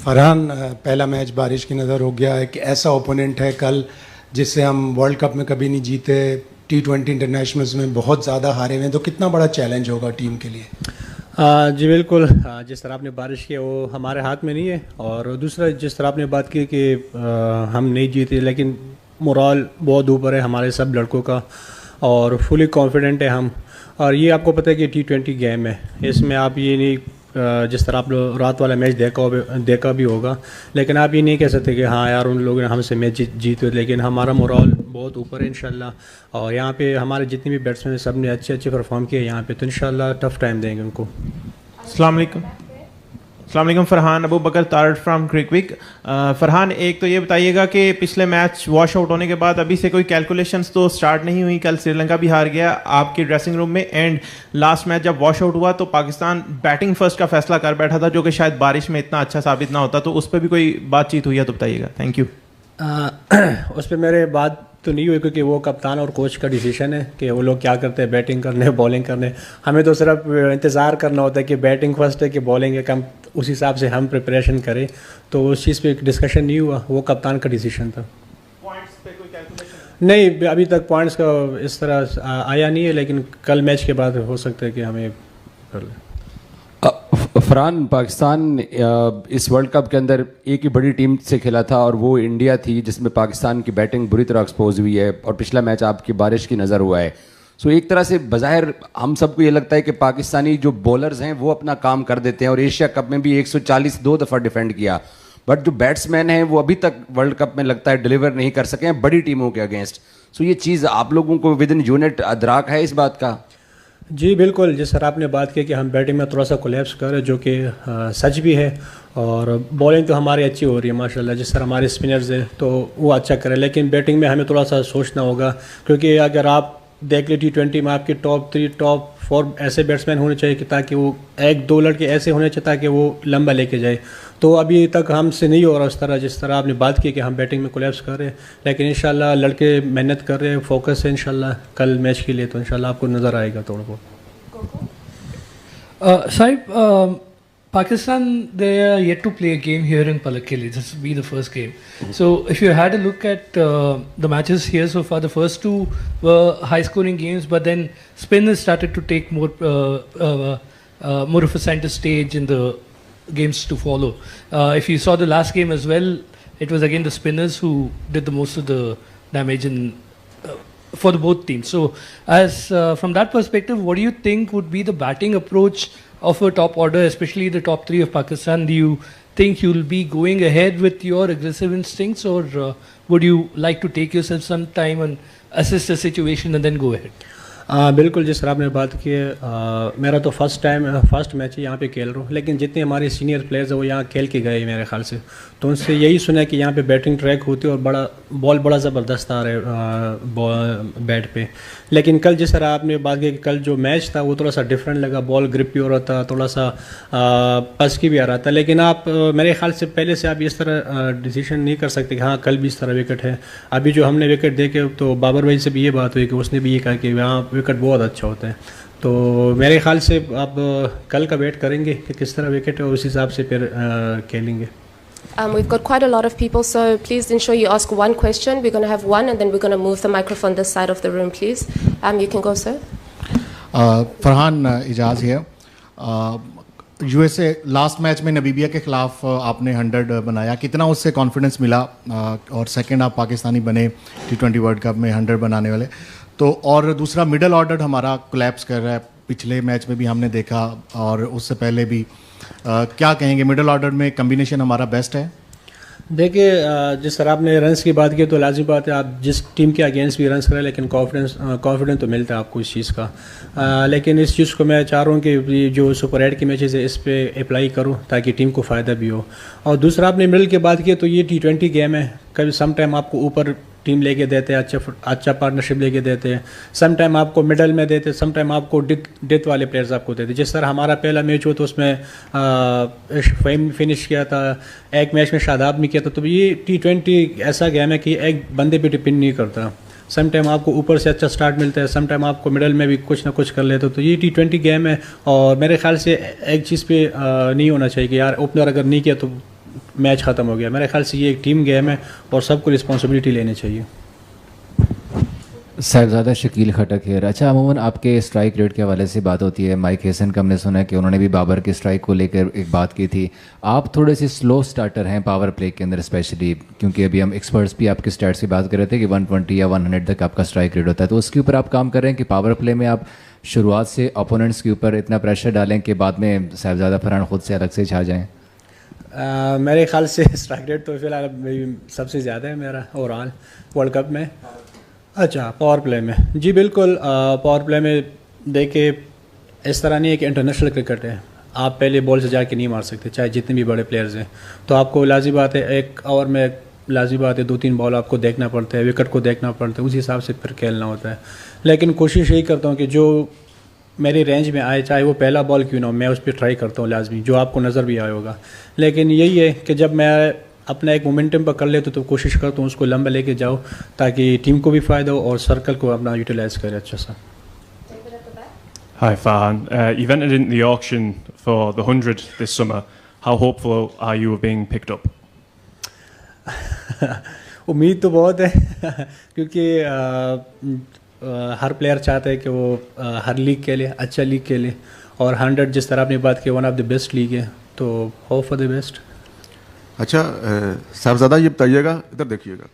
फरहान, पहला मैच बारिश की नज़र हो गया। एक ऐसा ओपोनेंट है कल जिससे हम वर्ल्ड कप में कभी नहीं जीते, T20 इंटरनेशनल्स में बहुत ज़्यादा हारे हुए हैं, तो कितना बड़ा चैलेंज होगा टीम के लिए? जी बिल्कुल। जिस तरह आपने बारिश की वो हमारे हाथ में नहीं है, और दूसरा जिस तरह आपने बात की कि हम नहीं जीते, लेकिन मोरल बहुत ऊपर है हमारे सब लड़कों का और फुली कॉन्फिडेंट है हम। और ये आपको पता है कि T20 गेम है, इसमें आप ये नहीं जिस तरह आप लोग रात वाला मैच देखा भी होगा, लेकिन आप ये नहीं कह सकते कि हाँ यार उन लोगों ने हमसे मैच जीते, लेकिन हमारा मोरल बहुत ऊपर है इंशाल्लाह। और यहाँ पे हमारे जितने भी बैट्समैन सब ने अच्छे परफॉर्म किए यहाँ पे, तो इंशाल्लाह टफ टाइम देंगे उनको। अस्सलाम वालेकुम फरहान, अबू बकर तारड़ फ्राम क्रिकविक। फरहान, एक तो ये बताइएगा कि पिछले मैच वॉश आउट होने के बाद अभी से कोई कैलकुलेशंस तो स्टार्ट नहीं हुई। कल श्रीलंका भी हार गया आपके ड्रेसिंग रूम में, एंड लास्ट मैच जब वॉश आउट हुआ तो पाकिस्तान बैटिंग फर्स्ट का फैसला कर बैठा था, जो कि शायद बारिश में इतना अच्छा साबित ना होता, तो उस पर भी कोई बातचीत हुई है तो बताइएगा। Thank you. उस पर मेरे बात तो नहीं हुई, क्योंकि वो कप्तान और कोच का डिसीजन है कि वो लोग क्या करते हैं, बैटिंग करने बॉलिंग करने। हमें तो सिर्फ इंतज़ार करना होता है कि बैटिंग फर्स्ट है कि बॉलिंग है, कम उस हिसाब से हम प्रिपरेशन करें। तो उस चीज़ पे डिस्कशन नहीं हुआ, वो कप्तान का डिसीजन था। पॉइंट्स पे कोई कैलकुलेशन नहीं, अभी तक पॉइंट्स का इस तरह आया नहीं है, लेकिन कल मैच के बाद हो सकता है कि हमें कर लें। फरहान, पाकिस्तान इस वर्ल्ड कप के अंदर एक ही बड़ी टीम से खेला था और वो इंडिया थी, जिसमें पाकिस्तान की बैटिंग बुरी तरह एक्सपोज हुई है, और पिछला मैच आपकी बारिश की नज़र हुआ है। सो एक तरह से बज़ाहिर हम सबको ये लगता है कि पाकिस्तानी जो बॉलर्स हैं वो अपना काम कर देते हैं, और एशिया कप में भी 140 दो दफ़ा डिफेंड किया, बट जो बैट्समैन हैं वो अभी तक वर्ल्ड कप में लगता है डिलीवर नहीं कर सके हैं बड़ी टीमों के अगेंस्ट। सो ये चीज़ आप लोगों को विद इन यूनिट अदराक है इस बात का? जी बिल्कुल, जिस तरह आपने बात की कि हम बैटिंग में थोड़ा सा कोलैप्स कर रहे हैं, जो कि सच भी है, और बॉलिंग तो हमारी अच्छी हो रही है माशाल्लाह। जिस तरह हमारे स्पिनर्स हैं तो वो अच्छा करें, लेकिन बैटिंग में हमें थोड़ा सा सोचना होगा, क्योंकि अगर आप देख ले T20 में आपके टॉप 3 टॉप 4 ऐसे बैट्समैन होने चाहिए कि ताकि वो 1-2 लड़के ऐसे होने चाहिए ताकि वो लंबा लेके जाए। तो अभी तक हमसे नहीं हो रहा उस तरह, जिस तरह आपने बात की कि हम बैटिंग में कोलैप्स कर रहे हैं, लेकिन इंशाल्लाह लड़के मेहनत कर रहे हैं, फोकस है इंशाल्लाह कल मैच के लिए, तो इंशाल्लाह आपको नज़र आएगा थोड़ा बहुत। Saib, Pakistan, they are yet to play a game here in Palakkili. This will be the first game. So, if you had a look at the matches here so far, the first two were high-scoring games, but then spinners started to take more of a center stage in the games to follow. If you saw the last game as well, it was again the spinners who did the most of the damage for the both teams. So, as from that perspective, what do you think would be the batting approach of a top order, especially the top 3 of Pakistan? Do you think you'll be going ahead with your aggressive instincts, or would you like to take yourself some time and assess the situation and then go ahead? बिल्कुल, जिस तरह आपने बात की है, मेरा तो first match है यहाँ पे खेल रहा हूँ, लेकिन जितने हमारे सीनियर प्लेयर्स हैं वो यहाँ खेल के गए मेरे ख्याल से, तो उनसे यही सुना है कि यहाँ पे बैटिंग ट्रैक होती है और बॉल बड़ा ज़बरदस्त आ रहा है बैट पे। लेकिन कल जिस तरह आपने बात की कि कल जो मैच था वो थोड़ा सा डिफरेंट लगा, बॉल ग्रिप भी हो रहा था, थोड़ा सा पस की भी आ रहा था, लेकिन आप मेरे ख्याल से पहले से आप इस तरह डिसीजन नहीं कर सकते कि हाँ कल भी इस तरह विकेट है। अभी जो हमने विकेट देखे तो बाबर भाई से भी ये बात हुई कि उसने भी ये कहा कि यहाँ विकेट बहुत अच्छा होता है, तो मेरे ख्याल से आप कल का वेट करेंगे कि किस तरह विकेट है, उस हिसाब से फिर खेलेंगे। We've got quite a lot of people, so please ensure you ask one question. We're going to have one, and then we're going to move the microphone this side of the room, please. You can go, sir. Farhan, Ejaz है। USA last match में नबीबिया के ख़िलाफ़ आपने 100 बनाया, कितना उससे confidence मिला? और सेकंड आप पाकिस्तानी बने T20 वर्ल्ड कप में 100 बनाने वाले, तो और दूसरा मिडल ऑर्डर हमारा कोलैप्स कर रहा है, पिछले मैच में भी हमने देखा और उससे पहले भी। क्या कहेंगे, मिडल ऑर्डर में कम्बिनेशन हमारा बेस्ट है? देखिए, जिस तरह आपने रन्स की बात की तो लाजिम बात है आप जिस टीम के अगेंस्ट भी रन्स करें, लेकिन कॉन्फिडेंस तो मिलता है आपको इस चीज़ का। लेकिन इस चीज़ को मैं चाह रहा हूँ कि जो सुपर 8 की मैचेस है इस पर अप्लाई करूँ ताकि टीम को फ़ायदा भी हो। और दूसरा आपने मिडल की बात की तो ये T20 गेम है, कभी सम टाइम आपको ऊपर टीम लेके देते हैं, अच्छा पार्टनरशिप लेके देते हैं, सम टाइम आपको मिडल में देते हैं, सम टाइम आपको डेथ वाले प्लेयर्स आपको देते हैं। जिस तरह हमारा पहला मैच हुआ तो उसमें फेम फिनिश किया था, एक मैच में शादाब ने किया था। तो ये T20 ऐसा गेम है कि एक बंदे पे डिपेंड नहीं करता, सम टाइम आपको ऊपर से अच्छा स्टार्ट मिलता है, सम टाइम आपको मिडल में भी कुछ ना कुछ कर लेते हो। तो ये T20 गेम है और मेरे ख्याल से एक चीज़ पे नहीं होना चाहिए कि यार ओपनर अगर नहीं किया तो मैच ख़त्म हो गया। मेरे ख्याल से ये एक टीम गेम है और सबको रिस्पॉन्सिबिलिटी लेनी चाहिए। साहिबजादा शकील खटक है। अच्छा, अमूमन आपके स्ट्राइक रेट के हवाले से बात होती है। माइक हेसन का हमने सुना है कि उन्होंने भी बाबर के स्ट्राइक को लेकर एक बात की थी। आप थोड़े से स्लो स्टार्टर हैं पावर प्ले के अंदर स्पेशली, क्योंकि अभी हम एक्सपर्ट्स भी आपके स्टैट्स की बात कर रहे थे कि 120 या 100 तक आपका स्ट्राइक रेट होता है, तो उसके ऊपर आप काम कर रहे हैं कि पावर प्ले में आप शुरुआत से ओपोनेंट्स के ऊपर इतना प्रेशर डालें कि बाद में साहिबजादा फरहान खुद से अलग से छा जाएँ? मेरे ख्याल से स्ट्राइक रेट तो फिलहाल सबसे ज़्यादा है मेरा ओवरऑल वर्ल्ड कप में। अच्छा, पावर प्ले में जी बिल्कुल। पावर प्ले में देखिए इस तरह नहीं है कि इंटरनेशनल क्रिकेट है, आप पहले बॉल से जाके नहीं मार सकते चाहे जितने भी बड़े प्लेयर्स हैं। तो आपको लाजी बात है एक ओवर में लाजी बात है 2-3 बॉल आपको देखना पड़ता है, विकेट को देखना पड़ता है, उसी हिसाब से फिर खेलना होता है। लेकिन कोशिश यही करता हूँ कि जो मेरी रेंज में आए, चाहे वो पहला बॉल क्यों ना हो, मैं उस पर ट्राई करता हूँ लाजमी, जो आपको नज़र भी आया होगा। लेकिन यही है कि जब मैं अपना एक मोमेंटम पर कर लेता तो कोशिश करता हूँ उसको लंबा लेके जाओ ताकि टीम को भी फ़ायदा हो और सर्कल को अपना यूटिलाइज करे अच्छा सा। Hi Farhan, you've entered into the auction for the 100 this summer. How hopeful are you of being picked up? उम्मीद तो बहुत है क्योंकि हर प्लेयर चाहता है कि वो हर लीग के लिए अच्छा लीग के लिए, और 100 जिस तरह आपने बात की one of the best league है, तो होप फॉर द बेस्ट। अच्छा साहबजादा ये बताइएगा, इधर देखिएगा,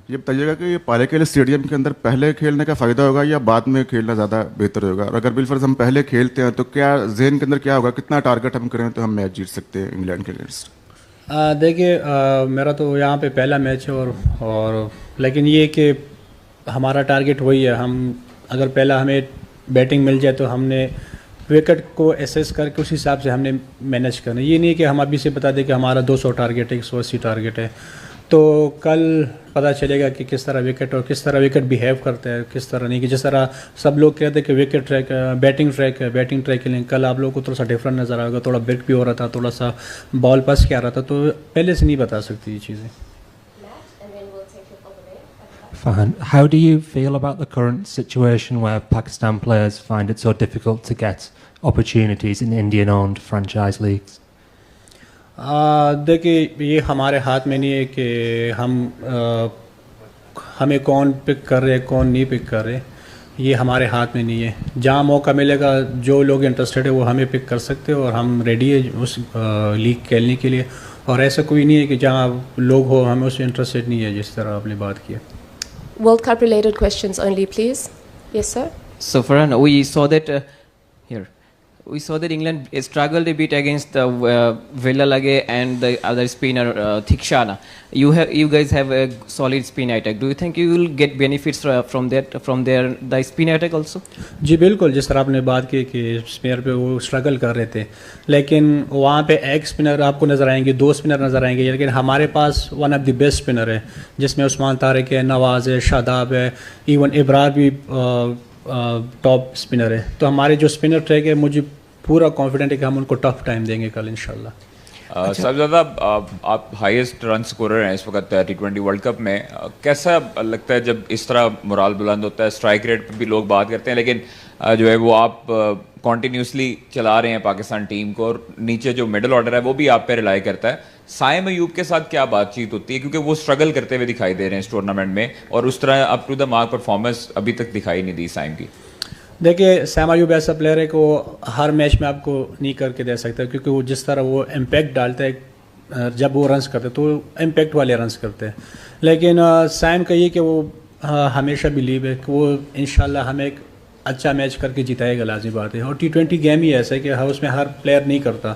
ये बताइएगा कि ये पालेकेल स्टेडियम के अंदर पहले खेलने का फ़ायदा होगा या बाद में खेलना ज़्यादा बेहतर होगा? और अगर बिलफर्ज हम पहले खेलते हैं तो क्या जहन के अंदर क्या होगा, कितना टारगेट हम करें तो हम मैच जीत सकते हैं इंग्लैंड के अगेंस्ट? देखिए मेरा तो यहाँ पे पहला मैच है और लेकिन ये कि हमारा टारगेट वही है, हम अगर पहला हमें बैटिंग मिल जाए तो हमने विकेट को एसेस करके उस हिसाब से हमने मैनेज करना। ये नहीं कि हम अभी से बता दें कि हमारा 200 टारगेट है, 180 टारगेट है, तो कल पता चलेगा कि किस तरह विकेट और किस तरह विकेट बिहेव करता है, किस तरह नहीं। कि जिस तरह सब लोग कहते हैं कि विकेट ट्रैक बैटिंग ट्रैक है, बैटिंग ट्रैक के लिए कल आप लोगों को थोड़ा सा डिफरेंट नज़र आएगा, थोड़ा ब्रेक भी हो रहा था, थोड़ा सा बॉल पास क्या रहा था, तो पहले से नहीं बता सकती ये चीज़ें। Farhan, how do you feel about the current situation where Pakistan players find it so difficult to get opportunities in Indian-owned franchise leagues? देखिए ये हमारे हाथ में नहीं है कि हमें कौन पिक कर रहे कौन नहीं पिक कर रहे, ये हमारे हाथ में नहीं है। जहाँ मौका मिलेगा जो लोग इंटरेस्टेड है वो हमें पिक कर सकते हैं और हम रेडी है उस लीग खेलने के लिए, और ऐसा कोई नहीं है कि जहाँ लोग हो हमें उससे इंटरेस्टेड नहीं है जिस तरह आपने बात की है। World Cup related questions only, please. Yes, sir. So Farhan, we saw that we saw that England struggled a bit against Villalage and the other spinner Thikshana. You guys have a solid spin attack. Do you think you will get benefits from the spin attack also? जी बिल्कुल, जिस तरह आपने बात की कि spinner पे वो struggle कर रहे थे, लेकिन वहाँ पे एक स्पिनर आपको नज़र आएंगे, 2 स्पिनर नज़र आएंगे, लेकिन हमारे पास one of the best spinner है जिसमें उस्मान तारिक है, नवाज़ है, शादाब है, इवन इब्रार भी टॉप स्पिनर है। तो हमारे जो स्पिनर ट्रैक है मुझे पूरा कॉन्फिडेंट है कि हम उनको टफ टाइम देंगे कल इंशाल्लाह। सबसे ज़्यादा आप हाईएस्ट रन स्कोरर हैं इस वक्त T20 वर्ल्ड कप में। कैसा लगता है जब इस तरह मोराल बुलंद होता है? स्ट्राइक रेट पे भी लोग बात करते हैं, लेकिन जो है वो आप कॉन्टीन्यूसली चला रहे हैं पाकिस्तान टीम को, और नीचे जो मिडल ऑर्डर है वो भी आप पे रिलाई करता है। साइम अयूब के साथ क्या बातचीत होती है, क्योंकि वो स्ट्रगल करते हुए दिखाई दे रहे हैं इस टूर्नामेंट में, और उस तरह up to the mark performance अभी तक दिखाई नहीं दी साइम की? देखिए सैम अयूब ऐसा प्लेयर है कि वो हर मैच में आपको नहीं करके दे सकता, क्योंकि वो जिस तरह वो इम्पैक्ट डालता है जब वो रन्स करते तो इम्पैक्ट वाले रन्स करते हैं। लेकिन सैम का ये कि वो हमेशा बिलीव है कि वो इंशाल्लाह हमें एक अच्छा मैच करके जिताएगा, लाजमी बात है। और T20 गेम ही ऐसा है कि उसमें हर प्लेयर नहीं करता,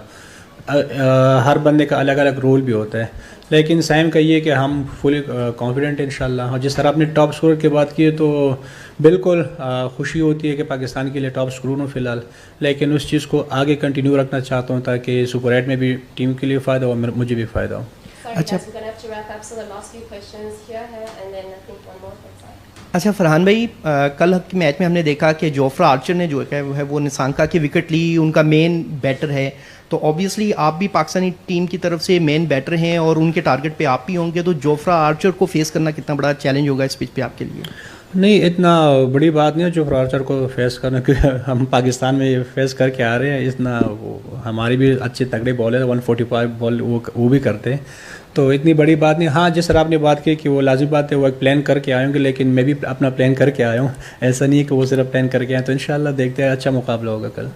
हर बंदे का अलग अलग रोल भी होता है। लेकिन सैम का ये कि हम फुली कॉन्फिडेंट हैं इंशाल्लाह। और जिस तरह आपने टॉप स्कोर की बात की है तो बिल्कुल खुशी होती है कि पाकिस्तान के लिए टॉप स्कोर हो फिलहाल, लेकिन उस चीज़ को आगे कंटिन्यू रखना चाहता हूँ ताकि सुपर 8 में भी टीम के लिए फ़ायदा हो और मुझे भी फ़ायदा हो। अच्छा फरहान भाई, कल के मैच में हमने देखा कि जोफ्रा आर्चर ने जो है वो निसांका की विकेट ली, उनका मेन बैटर है, तो ऑब्वियसली आप भी पाकिस्तानी टीम की तरफ से मेन बैटर हैं और उनके टारगेट पे आप भी होंगे, तो जोफ्रा आर्चर को फेस करना कितना बड़ा चैलेंज होगा इस पिच पे आपके लिए? नहीं, इतना बड़ी बात नहीं है जो आर्चर को फेस करना, क्योंकि हम पाकिस्तान में फेस करके आ रहे हैं। इतना हमारी भी अच्छे तगड़े बॉलर 145 बॉल वो भी करते हैं, तो इतनी बड़ी बात नहीं। हाँ, जिस तरह आपने बात की कि वो लाजिम बात है, वो एक प्लान करके आए होंगे, लेकिन मैं भी अपना प्लान करके आया हूँ। ऐसा नहीं है कि वो सिर्फ प्लान करके आए। तो इंशाल्लाह देखते हैं, अच्छा मुकाबला होगा कल।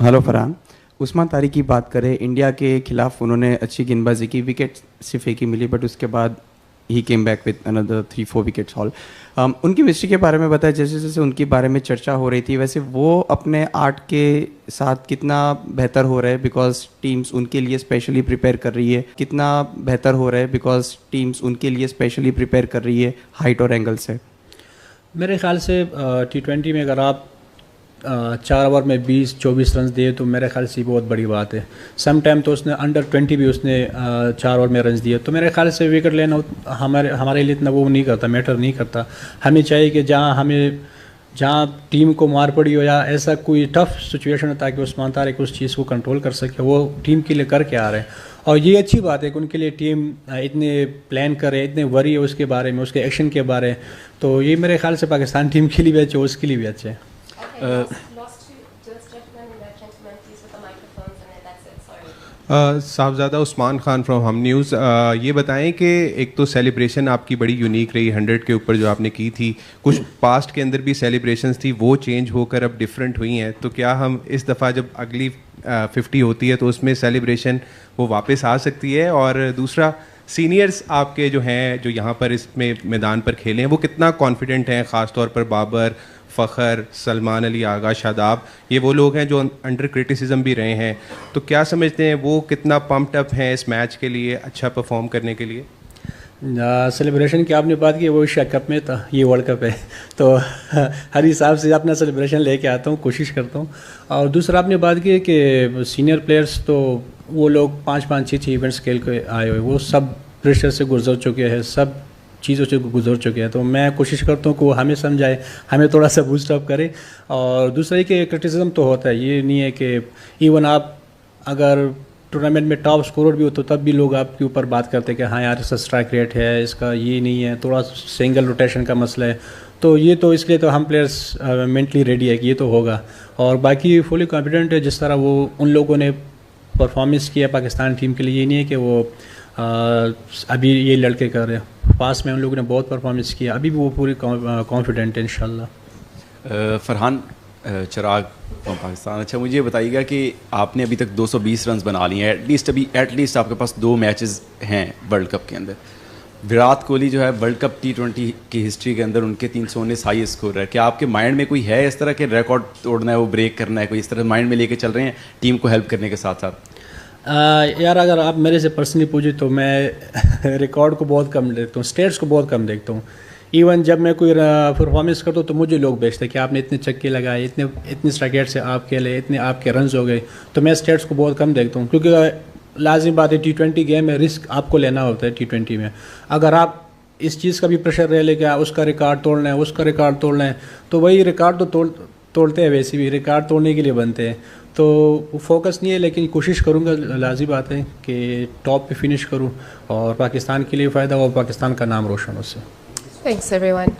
हेलो फरहान, उस्मान तारिक की बात करें, इंडिया के खिलाफ उन्होंने अच्छी गेंदबाजी की, विकेट सिर्फ एक ही मिली, बट उसके बाद ही came back with another 3-4 wickets all. उनकी मिस्ट्री के बारे में बताया, जैसे जैसे उनके बारे में चर्चा हो रही थी, वैसे वो अपने आर्ट के साथ कितना बेहतर हो रहे हैं, बिकॉज टीम्स उनके लिए स्पेशली प्रिपेयर कर रही है, कितना बेहतर हो रहे हैं बिकॉज टीम्स उनके लिए स्पेशली प्रिपेयर कर रही है हाइट और एंगल से? मेरे ख्याल से T20 में अगर आप 4 ओवर में 20-24 रन दिए तो मेरे ख्याल से बहुत बड़ी बात है। सम टाइम तो उसने अंडर 20 भी उसने 4 ओवर में रन दिए, तो मेरे ख्याल से विकेट लेना हमारे लिए इतना वो नहीं करता, मैटर नहीं करता। हमें चाहिए कि जहाँ टीम को मार पड़ी हो या ऐसा कोई टफ सिचुएशन हो, ताकि उस्मान तारिक उस चीज़ को कंट्रोल कर सके, वो टीम के लिए करके आ रहे हैं। और ये अच्छी बात है कि उनके लिए टीम इतने प्लान करे, इतने वरी है उसके बारे में, उसके एक्शन के बारे में, तो ये मेरे ख्याल से पाकिस्तान टीम के लिए भी अच्छे, उसके लिए भी अच्छे है। साहबजादा उस्मान खान फ्रॉम हम न्यूज़, ये बताएं कि एक तो सेलिब्रेशन आपकी बड़ी यूनिक रही 100 के ऊपर जो आपने की थी, कुछ पास्ट के अंदर भी सेलिब्रेशंस थी, वो चेंज होकर अब डिफरेंट हुई हैं, तो क्या हम इस दफ़ा जब अगली 50 होती है तो उसमें सेलिब्रेशन वो वापस आ सकती है? और दूसरा, सीनियर्स आपके जो हैं जो यहाँ पर इसमें मैदान पर खेले हैं, वो कितना कॉन्फिडेंट हैं? ख़ास तौर पर बाबर, फ़खर, सलमान अली आगा, शादाब, ये वो लोग हैं जो अंडर क्रिटिसिज्म भी रहे हैं, तो क्या समझते हैं वो कितना पम्प्ड अप हैं इस मैच के लिए अच्छा परफॉर्म करने के लिए? सेलिब्रेशन की आपने बात की, वो एशिया कप में था, ये वर्ल्ड कप है, तो हर हिसाब से अपना सेलिब्रेशन लेके आता हूँ, कोशिश करता हूँ। और दूसरा आपने बात की कि सीनियर प्लेयर्स तो वो लोग 5-5, 6-6 इवेंट्स खेल के आए हुए, वो सब प्रेशर से गुजर चुके हैं, सब चीज़ों से गुजर चुके हैं, तो मैं कोशिश करता हूँ कि वो हमें समझाए, हमें थोड़ा सा बूस्ट अप करे। और दूसरा ये कि क्रिटिसिज्म तो होता है, ये नहीं है कि इवन आप अगर टूर्नामेंट में टॉप स्कोरर भी हो तो तब भी लोग आपके ऊपर बात करते हैं कि हाँ यार इसका स्ट्राइक रेट है, इसका ये नहीं है, थोड़ा सिंगल रोटेशन का मसला है, तो ये तो इसलिए तो हम प्लेयर्स मेंटली रेडी है कि ये तो होगा। और बाकी फुली कॉन्फिडेंट है, जिस तरह वो उन लोगों ने परफॉर्मेंस किया पाकिस्तान टीम के लिए, ये नहीं है कि वो अभी ये लड़के कर रहे हैं, पास में उन लोगों ने बहुत परफॉर्मेंस किया, अभी भी वो पूरी कॉन्फिडेंट है इंशाल्लाह। फरहान चिराग फ्रॉम पाकिस्तान, अच्छा मुझे बताइएगा कि आपने अभी तक 220 रन बना लिए हैं, एटलीस्ट आपके पास 2 मैचेस हैं वर्ल्ड कप के अंदर। विराट कोहली जो है वर्ल्ड कप T20 की हिस्ट्री के अंदर उनके 319 हाई स्कोर है, क्या आपके माइंड में कोई है इस तरह के रिकॉर्ड तोड़ना है, वो ब्रेक करना है, कोई इस तरह माइंड में लेके चल रहे हैं टीम को हेल्प करने के साथ साथ? यार अगर आप मेरे से पर्सनली पूछे तो मैं रिकॉर्ड को बहुत कम देखता हूँ, स्टेट्स को बहुत कम देखता हूँ। इवन जब मैं कोई परफॉर्मेंस करता हूँ तो मुझे लोग बेचते हैं कि आपने इतने छक्के लगाए, इतने स्ट्राइक रेट से आप खेले, इतने आपके रन्स हो गए, तो मैं स्टेट्स को बहुत कम देखता हूँ, क्योंकि लाजिम बात है T20 गेम में रिस्क आपको लेना होता है। T20 में अगर आप इस चीज़ का भी प्रेशर रह ले कि उसका रिकॉर्ड तोड़ना है, उसका रिकॉर्ड तोड़ना है, तो वही रिकॉर्ड तो तोड़ते हैं, वैसे भी रिकॉर्ड तोड़ने के लिए बनते हैं, तो फोकस नहीं है, लेकिन कोशिश करूँगा, लाज़िम बात है कि टॉप पे फिनिश करूँ और पाकिस्तान के लिए फ़ायदा हो, पाकिस्तान का नाम रोशन हो उससे। Thanks everyone.